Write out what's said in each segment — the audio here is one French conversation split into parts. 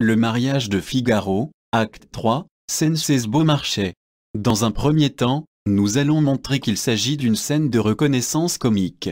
Le mariage de Figaro, acte 3, scène 16 Beaumarchais. Dans un premier temps, nous allons montrer qu'il s'agit d'une scène de reconnaissance comique.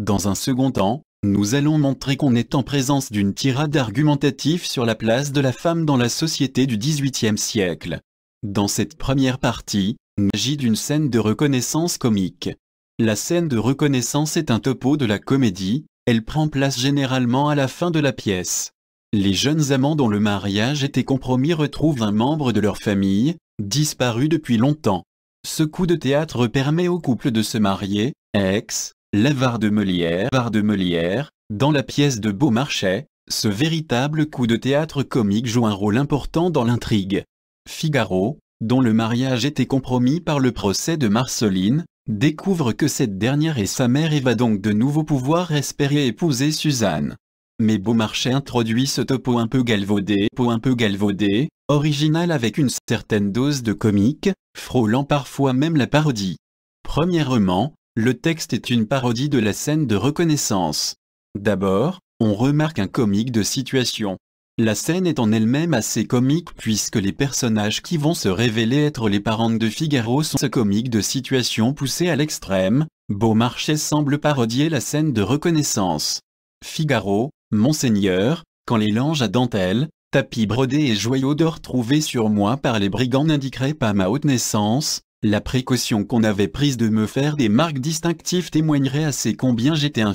Dans un second temps, nous allons montrer qu'on est en présence d'une tirade argumentative sur la place de la femme dans la société du XVIIIe siècle. Dans cette première partie, il s'agit d'une scène de reconnaissance comique. La scène de reconnaissance est un topo de la comédie, elle prend place généralement à la fin de la pièce. Les jeunes amants dont le mariage était compromis retrouvent un membre de leur famille, disparu depuis longtemps. Ce coup de théâtre permet au couple de se marier, l'avare de Molière, dans la pièce de Beaumarchais. Ce véritable coup de théâtre comique joue un rôle important dans l'intrigue. Figaro, dont le mariage était compromis par le procès de Marceline, découvre que cette dernière est sa mère et va donc de nouveau pouvoir espérer épouser Suzanne. Mais Beaumarchais introduit ce topo un peu galvaudé, original avec une certaine dose de comique, frôlant parfois même la parodie. Premièrement, le texte est une parodie de la scène de reconnaissance. D'abord, on remarque un comique de situation. La scène est en elle-même assez comique puisque les personnages qui vont se révéler être les parentes de Figaro sont ce comique de situation poussé à l'extrême. Beaumarchais semble parodier la scène de reconnaissance. Figaro, Monseigneur, quand les langes à dentelle, tapis brodés et joyaux d'or trouvés sur moi par les brigands n'indiqueraient pas ma haute naissance, la précaution qu'on avait prise de me faire des marques distinctives témoignerait assez combien j'étais un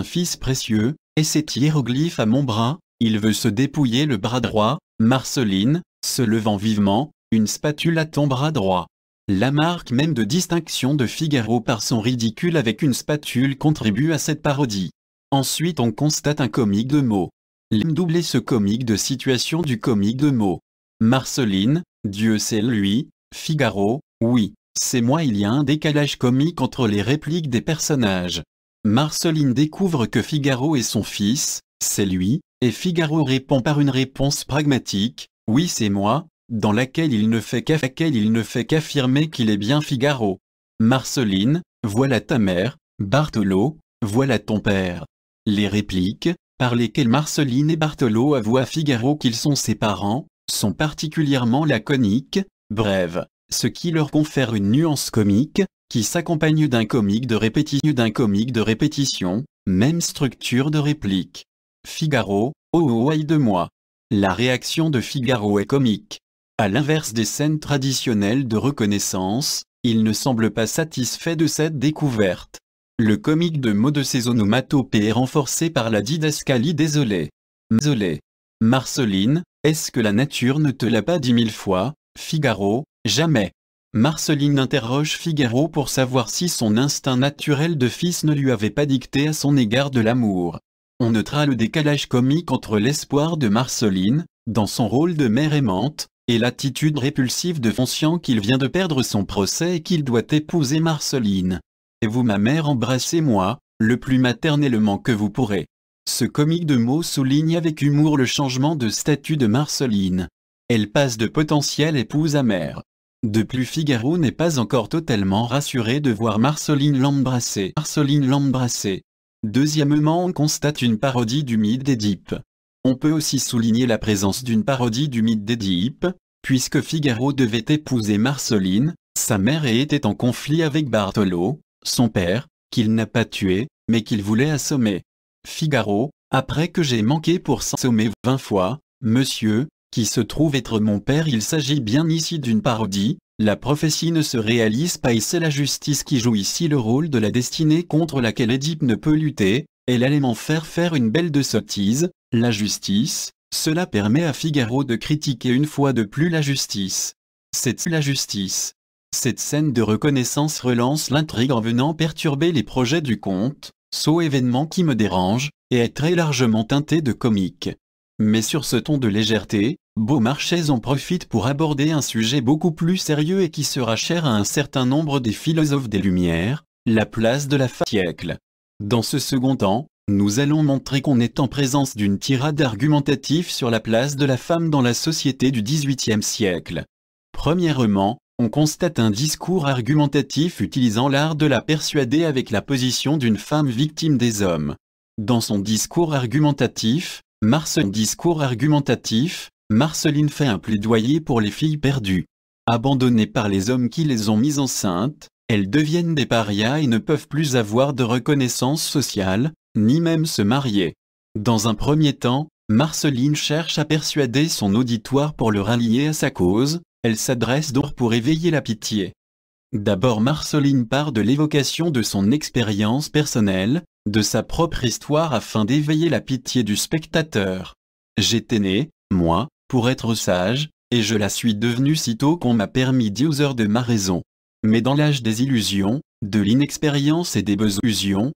fils précieux, et cet hiéroglyphe à mon bras, il veut se dépouiller le bras droit, Marceline, se levant vivement, une spatule à ton bras droit. La marque même de distinction de Figaro par son ridicule avec une spatule contribue à cette parodie. Ensuite on constate un comique de mots. L'aime doubler ce comique de situation du comique de mots. Marceline, Dieu c'est lui, Figaro, oui, c'est moi. Il y a un décalage comique entre les répliques des personnages. Marceline découvre que Figaro est son fils, c'est lui, et Figaro répond par une réponse pragmatique, oui c'est moi, dans laquelle il ne fait qu'affirmer qu'il est bien Figaro. Marceline, voilà ta mère, Bartholo, voilà ton père. Les répliques, par lesquelles Marceline et Bartholo avouent à Figaro qu'ils sont ses parents, sont particulièrement laconiques, brèves, ce qui leur confère une nuance comique, qui s'accompagne d'un comique de répétition, même structure de réplique. Figaro, oh aïe de moi. La réaction de Figaro est comique. À l'inverse des scènes traditionnelles de reconnaissance, il ne semble pas satisfait de cette découverte. Le comique de mots de ses onomatopées est renforcé par la didascalie désolé. Marceline, est-ce que la nature ne te l'a pas dit 1000 fois, Figaro, jamais. Marceline interroge Figaro pour savoir si son instinct naturel de fils ne lui avait pas dicté à son égard de l'amour. On notera le décalage comique entre l'espoir de Marceline, dans son rôle de mère aimante, et l'attitude répulsive de conscient qu'il vient de perdre son procès et qu'il doit épouser Marceline. Et vous ma mère embrassez-moi, le plus maternellement que vous pourrez. Ce comique de mots souligne avec humour le changement de statut de Marceline. Elle passe de potentielle épouse à mère. De plus Figaro n'est pas encore totalement rassuré de voir Marceline l'embrasser. Deuxièmement on constate une parodie du mythe d'Édipe. On peut aussi souligner la présence d'une parodie du mythe d'Édipe, puisque Figaro devait épouser Marceline, sa mère et était en conflit avec Bartholo, son père, qu'il n'a pas tué, mais qu'il voulait assommer. Figaro, après que j'ai manqué pour s'assommer 20 fois, monsieur, qui se trouve être mon père. Il s'agit bien ici d'une parodie, la prophétie ne se réalise pas et c'est la justice qui joue ici le rôle de la destinée contre laquelle Édipe ne peut lutter, elle allait m'en faire une belle de sottise, la justice, cela permet à Figaro de critiquer une fois de plus la justice. C'est la justice. Cette scène de reconnaissance relance l'intrigue en venant perturber les projets du conte, sot événement qui me dérange, et est très largement teinté de comique. Mais sur ce ton de légèreté, Beaumarchais en profite pour aborder un sujet beaucoup plus sérieux et qui sera cher à un certain nombre des philosophes des Lumières, la place de la femme siècle. Dans ce second temps, nous allons montrer qu'on est en présence d'une tirade argumentative sur la place de la femme dans la société du XVIIIe siècle. Premièrement, on constate un discours argumentatif utilisant l'art de la persuader avec la position d'une femme victime des hommes. Dans son discours argumentatif, Marceline discours argumentatif, Marceline fait un plaidoyer pour les filles perdues. Abandonnées par les hommes qui les ont mises enceintes, elles deviennent des parias et ne peuvent plus avoir de reconnaissance sociale, ni même se marier. Dans un premier temps, Marceline cherche à persuader son auditoire pour le rallier à sa cause, elle s'adresse donc pour éveiller la pitié. D'abord Marceline part de l'évocation de son expérience personnelle, de sa propre histoire afin d'éveiller la pitié du spectateur. J'étais né, moi, pour être sage, et je la suis devenue sitôt qu'on m'a permis d'user de ma raison. Mais dans l'âge des illusions, de l'inexpérience et des besoins,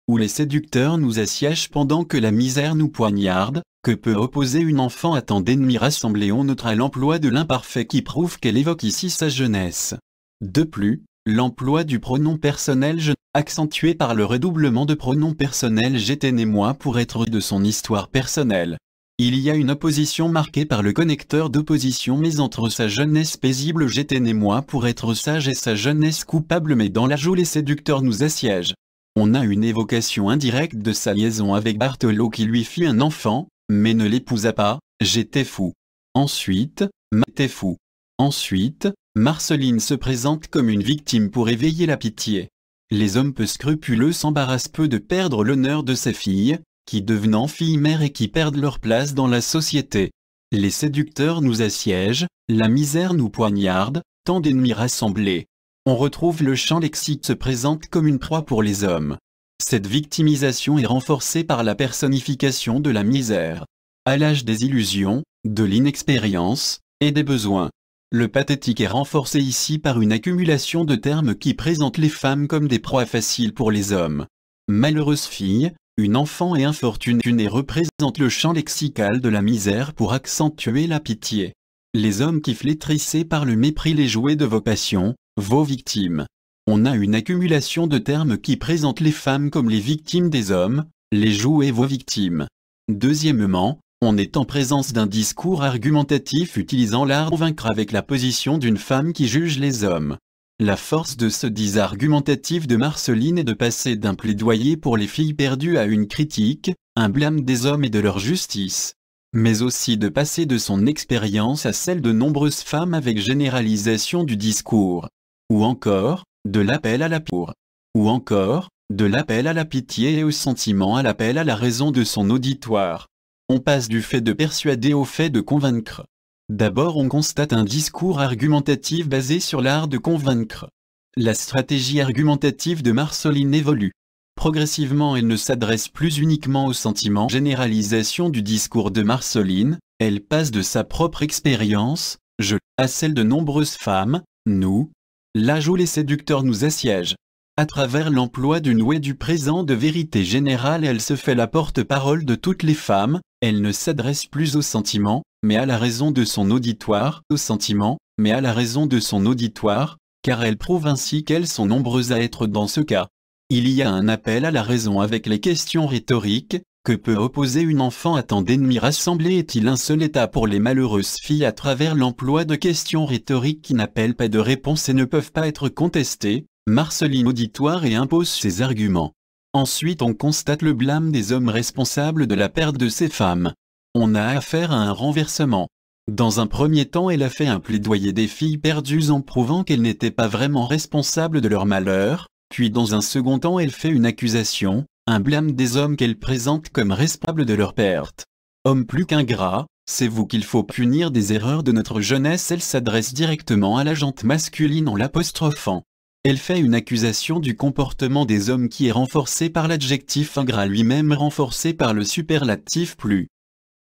où les séducteurs nous assiègent pendant que la misère nous poignarde, que peut opposer une enfant à tant d'ennemis rassemblés? On notera l'emploi de l'imparfait qui prouve qu'elle évoque ici sa jeunesse. De plus, l'emploi du pronom personnel je, accentué par le redoublement de pronoms personnels j'étais né moi pour être de son histoire personnelle. Il y a une opposition marquée par le connecteur d'opposition mais entre sa jeunesse paisible j'étais né moi pour être sage et sa jeunesse coupable mais dans la joue les séducteurs nous assiègent. On a une évocation indirecte de sa liaison avec Bartholo qui lui fit un enfant, mais ne l'épousa pas, j'étais fou. Ensuite, m'était fou. Ensuite, Marceline se présente comme une victime pour éveiller la pitié. Les hommes peu scrupuleux s'embarrassent peu de perdre l'honneur de ces filles, qui devenant filles-mères et qui perdent leur place dans la société. Les séducteurs nous assiègent, la misère nous poignarde, tant d'ennemis rassemblés. On retrouve le champ lexique se présente comme une proie pour les hommes. Cette victimisation est renforcée par la personnification de la misère. À l'âge des illusions, de l'inexpérience, et des besoins. Le pathétique est renforcé ici par une accumulation de termes qui présentent les femmes comme des proies faciles pour les hommes. Malheureuse fille, une enfant et infortunée représente le champ lexical de la misère pour accentuer la pitié. Les hommes qui flétrissés par le mépris les jouets de vos passions, vos victimes. On a une accumulation de termes qui présentent les femmes comme les victimes des hommes, les jouets vos victimes. Deuxièmement, on est en présence d'un discours argumentatif utilisant l'art de vaincre avec la position d'une femme qui juge les hommes. La force de ce discours argumentatif de Marceline est de passer d'un plaidoyer pour les filles perdues à une critique, un blâme des hommes et de leur justice. Mais aussi de passer de son expérience à celle de nombreuses femmes avec généralisation du discours. Ou encore, de l'appel à la pour. Ou encore, de l'appel à la pitié et au sentiment à l'appel à la raison de son auditoire. On passe du fait de persuader au fait de convaincre. D'abord on constate un discours argumentatif basé sur l'art de convaincre. La stratégie argumentative de Marceline évolue. Progressivement elle ne s'adresse plus uniquement au sentiment généralisation du discours de Marceline, elle passe de sa propre expérience, je, à celle de nombreuses femmes, nous, l'âge où les séducteurs nous assiègent. À travers l'emploi du noué du présent de vérité générale elle se fait la porte-parole de toutes les femmes, elle ne s'adresse plus au sentiment, mais à la raison de son auditoire, au sentiment, mais à la raison de son auditoire, car elle prouve ainsi qu'elles sont nombreuses à être dans ce cas. Il y a un appel à la raison avec les questions rhétoriques, que peut opposer une enfant à tant d'ennemis rassemblés est-il un seul état pour les malheureuses filles à travers l'emploi de questions rhétoriques qui n'appellent pas de réponse et ne peuvent pas être contestées, Marceline auditoire et impose ses arguments. Ensuite on constate le blâme des hommes responsables de la perte de ces femmes. On a affaire à un renversement. Dans un premier temps elle a fait un plaidoyer des filles perdues en prouvant qu'elles n'étaient pas vraiment responsables de leur malheur, puis dans un second temps elle fait une accusation, un blâme des hommes qu'elle présente comme responsables de leur perte. Homme plus qu'ingrat, c'est vous qu'il faut punir des erreurs de notre jeunesse. Elle s'adresse directement à la gente masculine en l'apostrophant. Elle fait une accusation du comportement des hommes qui est renforcé par l'adjectif ingrat lui-même renforcé par le superlatif plus.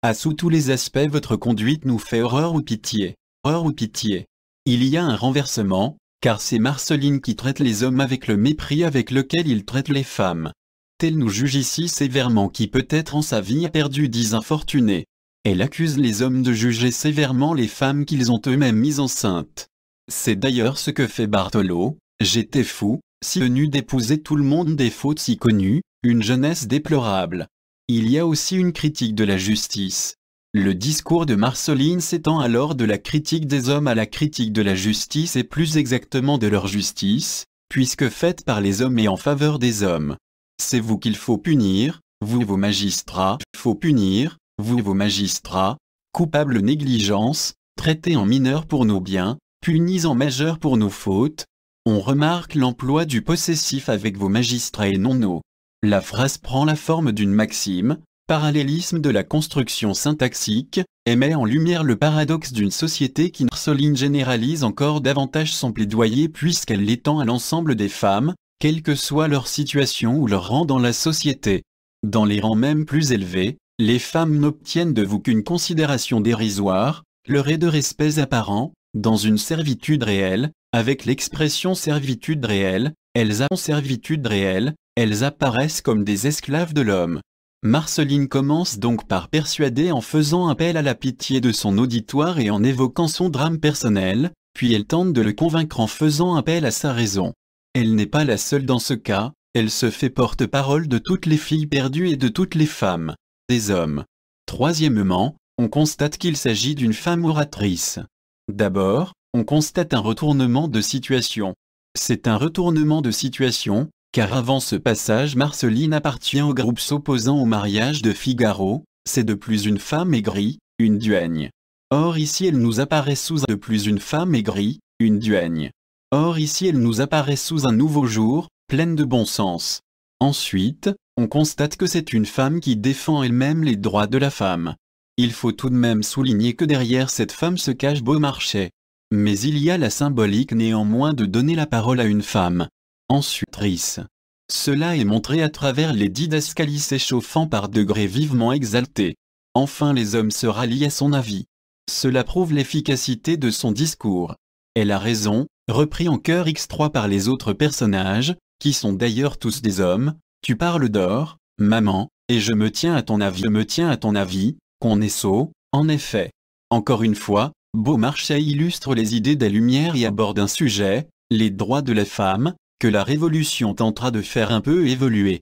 À sous tous les aspects votre conduite nous fait horreur ou pitié. Horreur ou pitié. Il y a un renversement, car c'est Marceline qui traite les hommes avec le mépris avec lequel il traite les femmes. Elle nous juge ici sévèrement qui peut-être en sa vie a perdu 10 infortunés. Elle accuse les hommes de juger sévèrement les femmes qu'ils ont eux-mêmes mises enceintes. C'est d'ailleurs ce que fait Bartholo. J'étais fou, si tenu d'épouser tout le monde des fautes si connues, une jeunesse déplorable. Il y a aussi une critique de la justice. Le discours de Marceline s'étend alors de la critique des hommes à la critique de la justice et plus exactement de leur justice, puisque faite par les hommes et en faveur des hommes. C'est vous qu'il faut punir, vous vos magistrats, faut punir, vous vos magistrats, coupables négligence, traités en mineur pour nos biens, punis en majeur pour nos fautes. On remarque l'emploi du possessif avec vos magistrats et non nos. La phrase prend la forme d'une maxime, parallélisme de la construction syntaxique, et met en lumière le paradoxe d'une société qui Soline généralise encore davantage son plaidoyer puisqu'elle l'étend à l'ensemble des femmes, quelle que soit leur situation ou leur rang dans la société. Dans les rangs même plus élevés, les femmes n'obtiennent de vous qu'une considération dérisoire, leurrée de respects apparents, dans une servitude réelle, avec l'expression servitude réelle, elles apparaissent comme des esclaves de l'homme. Marceline commence donc par persuader en faisant appel à la pitié de son auditoire et en évoquant son drame personnel, puis elle tente de le convaincre en faisant appel à sa raison. Elle n'est pas la seule dans ce cas, elle se fait porte-parole de toutes les filles perdues et de toutes les femmes, des hommes. Troisièmement, on constate qu'il s'agit d'une femme oratrice. D'abord, on constate un retournement de situation. C'est un retournement de situation, car avant ce passage Marceline appartient au groupe s'opposant au mariage de Figaro, c'est de plus une femme aigrie, une duègne. Or ici elle nous apparaît sous de plus une femme aigrie, une duègne. Or ici elle nous apparaît sous un nouveau jour, pleine de bon sens. Ensuite, on constate que c'est une femme qui défend elle-même les droits de la femme. Il faut tout de même souligner que derrière cette femme se cache Beaumarchais. Mais il y a la symbolique néanmoins de donner la parole à une femme. Ensuite, cela est montré à travers les didascalies s'échauffant par degrés vivement exaltés. Enfin les hommes se rallient à son avis. Cela prouve l'efficacité de son discours. Elle a raison, repris en chœur X3 par les autres personnages, qui sont d'ailleurs tous des hommes, tu parles d'or, maman, et je me tiens à ton avis, qu'on est sot, en effet. Encore une fois, Beaumarchais illustre les idées des Lumières et aborde un sujet, les droits de la femme, que la Révolution tentera de faire un peu évoluer.